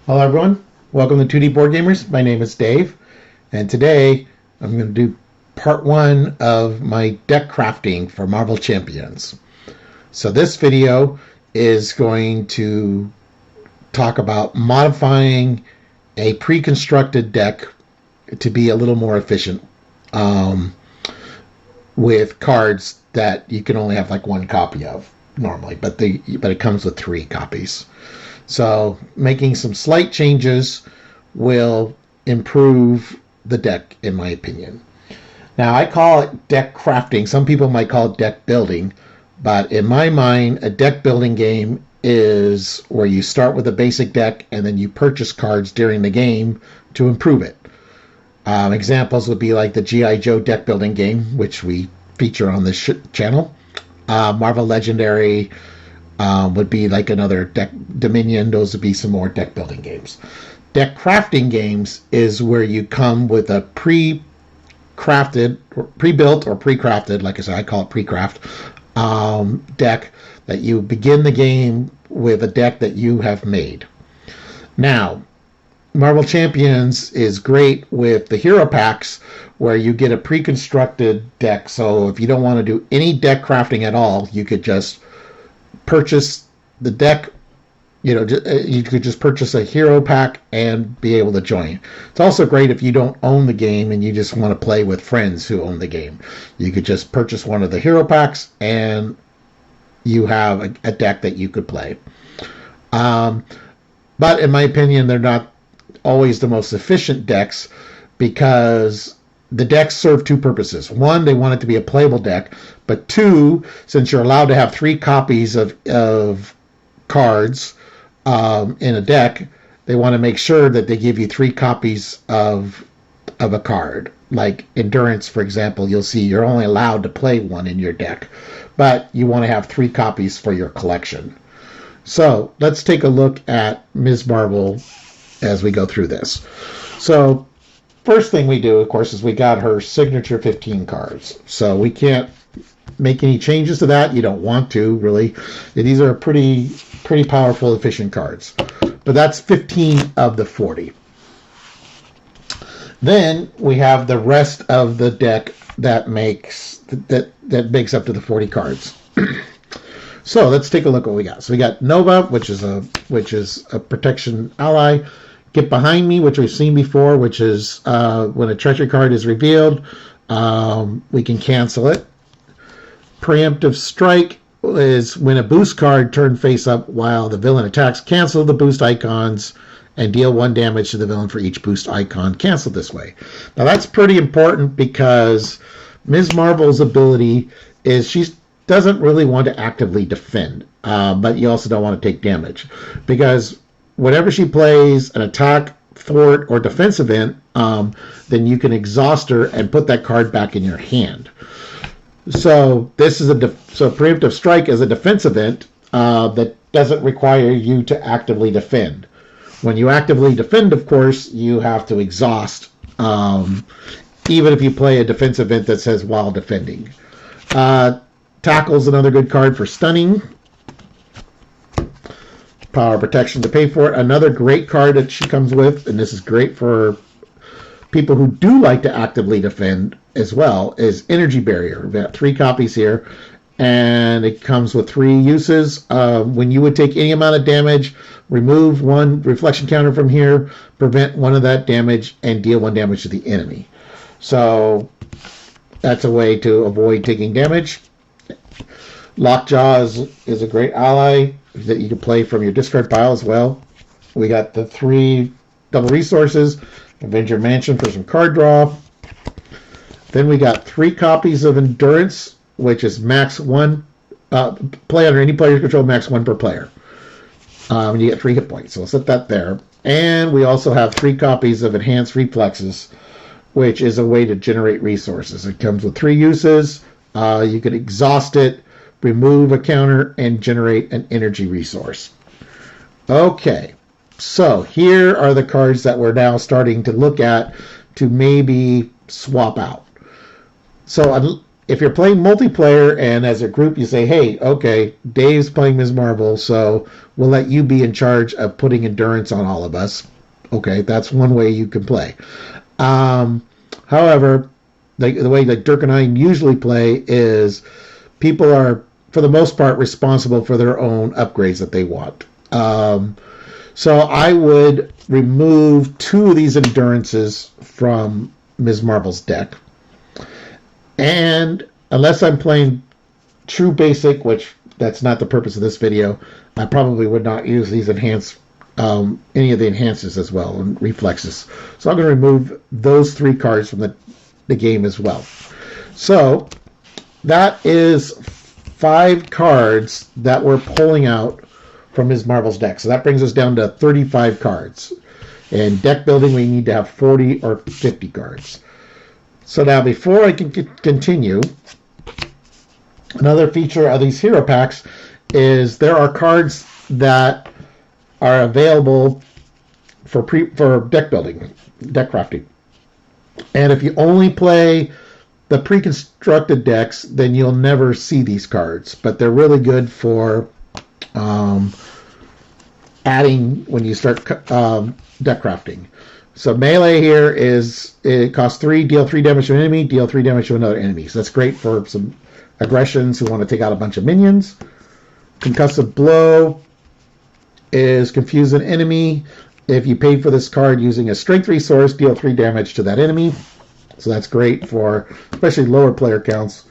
Hello everyone, welcome to 2D Board Gamers. My name is Dave, and today I'm going to do part one of my deck crafting for Marvel Champions. So this video is going to talk about modifying a pre-constructed deck to be a little more efficient with cards that you can only have like one copy of normally, but it comes with 3 copies. So making some slight changes will improve the deck, in my opinion. Now, I call it deck crafting. Some people might call it deck building, but in my mind, a deck building game is where you start with a basic deck and then you purchase cards during the game to improve it. Examples would be like the G.I. Joe deck building game, which we feature on this channel. Marvel Legendary would be like another deck. Dominion, those would be some more deck building games. Deck crafting games is where you come with a pre-crafted, pre-built or pre-crafted, like I said, I call it pre-craft, deck that you begin the game with a deck that you have made. Now, Marvel Champions is great with the hero packs where you get a pre-constructed deck. So if you don't want to do any deck crafting at all, you could just purchase the deck. You could just purchase a hero pack and be able to join. It's also great if you don't own the game and you just want to play with friends who own the game. You could just purchase one of the hero packs and you have a deck that you could play. But in my opinion, they're not always the most efficient decks because the decks serve 2 purposes. One, they want it to be a playable deck, but 2, since you're allowed to have 3 copies of cards in a deck, they want to make sure that they give you 3 copies of a card. Like Endurance, for example, you'll see you're only allowed to play 1 in your deck, but you want to have 3 copies for your collection. So let's take a look at Ms. Marvel as we go through this. So first thing we do, of course, is we got her signature 15 cards. So we can't make any changes to that. You don't want to, really. These are pretty powerful, efficient cards. But that's 15 of the 40. Then we have the rest of the deck that makes up to the 40 cards. So let's take a look at what we got. So we got Nova, which is a protection ally. Get Behind Me, which we've seen before, which is when a treachery card is revealed, we can cancel it. Preemptive Strike is when a boost card turned face up while the villain attacks. Cancel the boost icons and deal 1 damage to the villain for each boost icon canceled this way. Now that's pretty important because Ms. Marvel's ability is she doesn't really want to actively defend, but you also don't want to take damage because whenever she plays an attack, thwart, or defense event, then you can exhaust her and put that card back in your hand. So this is so Preemptive Strike is a defense event that doesn't require you to actively defend. When you actively defend, of course, you have to exhaust, even if you play a defense event that says while defending. Tackle's another good card for stunning. Power Protection to pay for it. Another great card that she comes with, and this is great for people who do like to actively defend as well, is Energy Barrier. We've got 3 copies here, and it comes with 3 uses. When you would take any amount of damage, remove 1 reflection counter from here, prevent 1 of that damage, and deal 1 damage to the enemy. So that's a way to avoid taking damage. Lockjaw is a great ally that you can play from your discard pile as well. We got the 3 double resources, Avenger Mansion for some card draw. Then we got 3 copies of Endurance, which is max 1, play under any player's control, max 1 per player. And you get 3 hit points, so we'll set that there. And we also have 3 copies of Enhanced Reflexes, which is a way to generate resources. It comes with 3 uses. You can exhaust it, remove a counter, and generate an energy resource. Okay, so here are the cards that we're now starting to look at to maybe swap out. So if you're playing multiplayer and as a group you say, hey, okay, Dave's playing Ms. Marvel, so we'll let you be in charge of putting endurance on all of us. Okay, that's one way you can play. However, the way that Dirk and I usually play is people are, for the most part, responsible for their own upgrades that they want. So I would remove 2 of these endurances from Ms. Marvel's deck. And unless I'm playing true basic, which that's not the purpose of this video, I probably would not use these any of the enhances as well, and reflexes. So I'm going to remove those 3 cards from the game as well. So that is 5 cards that we're pulling out from Ms. Marvel's deck. So that brings us down to 35 cards. In deck building, we need to have 40 or 50 cards. So now, before I can continue, another feature of these hero packs is there are cards that are available for deck building, deck crafting. And if you only play the pre-constructed decks, then you'll never see these cards. But they're really good for adding when you start deck crafting. So melee here it costs 3, deal 3 damage to an enemy, deal 3 damage to another enemy. So that's great for some aggressions who want to take out a bunch of minions. Concussive blow is confuse an enemy. If you paid for this card using a strength resource, deal 3 damage to that enemy. So that's great for especially lower player counts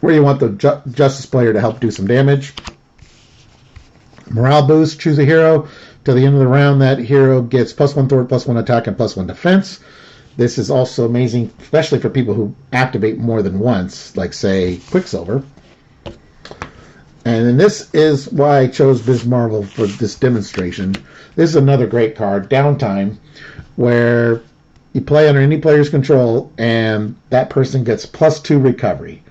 where you want the justice player to help do some damage. Morale boost, choose a hero. Till the end of the round, that hero gets +1 thwart, +1 attack, and +1 defense. This is also amazing, especially for people who activate more than once, like, say, Quicksilver. And then this is why I chose Ms. Marvel for this demonstration. This is another great card, Downtime, where you play under any player's control, and that person gets +2 recovery.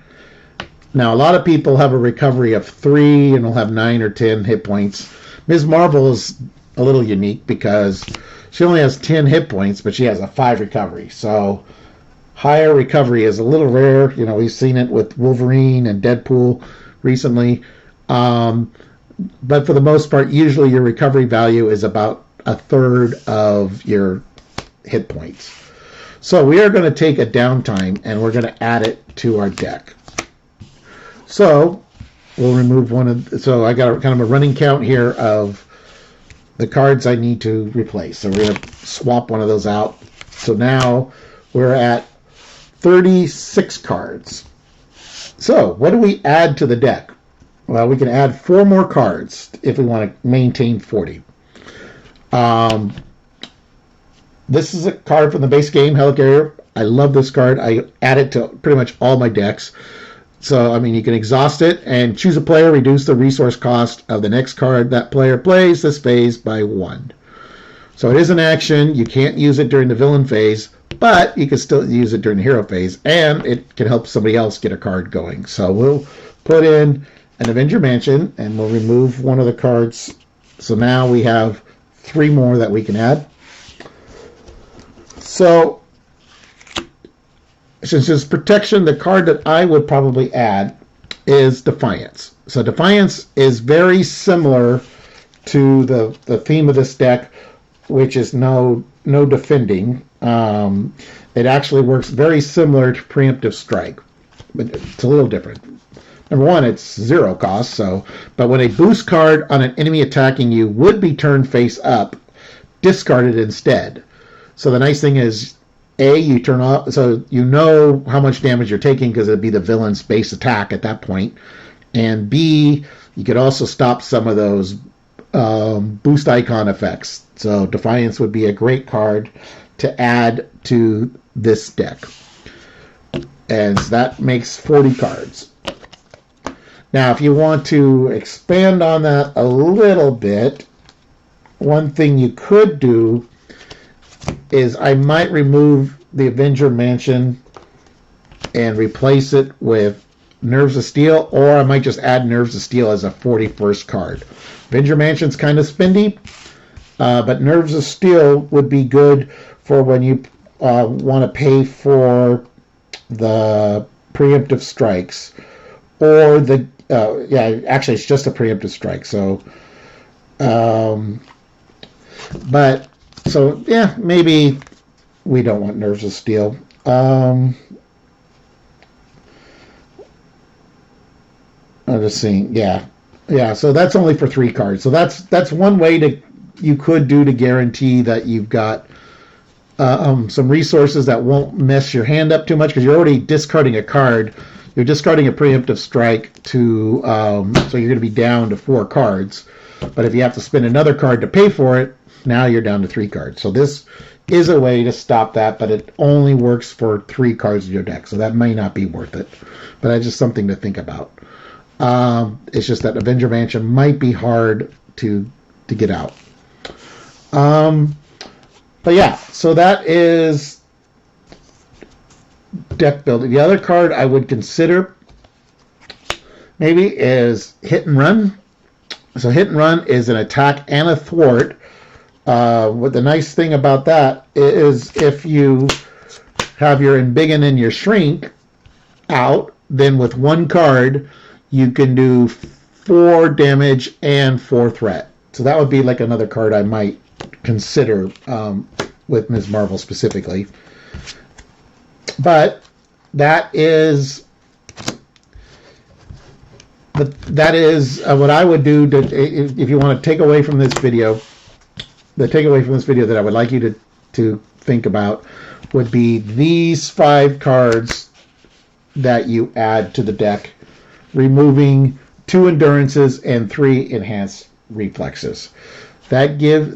Now, a lot of people have a recovery of 3, and will have 9 or 10 hit points. Ms. Marvel is a little unique because she only has 10 hit points, but she has a 5 recovery. So higher recovery is a little rare. You know, we've seen it with Wolverine and Deadpool recently. But for the most part, usually your recovery value is about a third of your hit points. So we are going to take a Downtime and we're going to add it to our deck. So we'll remove one of, so I got kind of a running count here of the cards I need to replace. So we're going to swap one of those out. So now we're at 36 cards. So what do we add to the deck? Well, we can add 4 more cards if we want to maintain 40. This is a card from the base game, Helicarrier. I love this card. I add it to pretty much all my decks. So, I mean, you can exhaust it and choose a player, reduce the resource cost of the next card that player plays this phase by 1. So it is an action. You can't use it during the villain phase, but you can still use it during the hero phase, and it can help somebody else get a card going. So we'll put in an Avenger Mansion, and we'll remove one of the cards. So now we have 3 more that we can add. So since it's protection, the card that I would probably add is Defiance. So Defiance is very similar to the theme of this deck, which is no defending. It actually works very similar to Preemptive Strike, but it's a little different. Number one, it's 0 cost, but when a boost card on an enemy attacking you would be turned face up, discard it instead. So the nice thing is, A, you turn off, so you know how much damage you're taking because it'd be the villain's base attack at that point. And B, you could also stop some of those boost icon effects. So Defiance would be a great card to add to this deck. And so that makes 40 cards. Now, if you want to expand on that a little bit, one thing you could do is I might remove the Avenger Mansion and replace it with Nerves of Steel, or I might just add Nerves of Steel as a 41st card. Avenger Mansion's kind of spendy, but Nerves of Steel would be good for when you want to pay for the preemptive strikes, or the yeah, actually it's just a preemptive strike. So, but so yeah, maybe we don't want Nerves of Steel. I'm just seeing, yeah. So that's only for 3 cards. So that's one way you could do to guarantee that you've got some resources that won't mess your hand up too much, because you're already discarding a card. You're discarding a preemptive strike to, so you're going to be down to 4 cards. But if you have to spend another card to pay for it, now you're down to 3 cards. So this is a way to stop that, but it only works for 3 cards in your deck. So that may not be worth it. But that's just something to think about. It's just that Avenger Mansion might be hard to get out. But yeah, so that is deck building. The other card I would consider maybe is Hit and Run. So Hit and Run is an attack and a thwart. What the nice thing about that is, if you have your Embiggen and your Shrink out, then with 1 card you can do 4 damage and 4 threat. So that would be like another card I might consider with Ms. Marvel specifically. But that is what I would do if you want to take away from this video. The takeaway from this video that I would like you to think about would be these 5 cards that you add to the deck, removing 2 endurances and 3 enhanced reflexes. That gives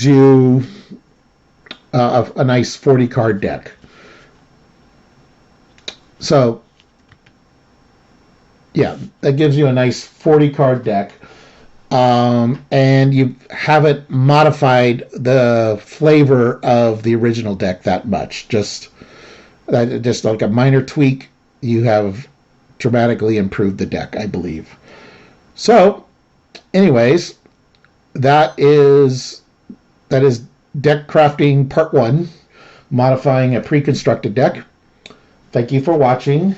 you a nice 40 card deck. So yeah, that gives you a nice 40 card deck. And you haven't modified the flavor of the original deck that much. Just like a minor tweak, you have dramatically improved the deck, I believe. So, anyways, that is deck crafting part 1, modifying a pre-constructed deck. Thank you for watching.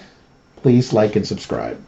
Please like and subscribe.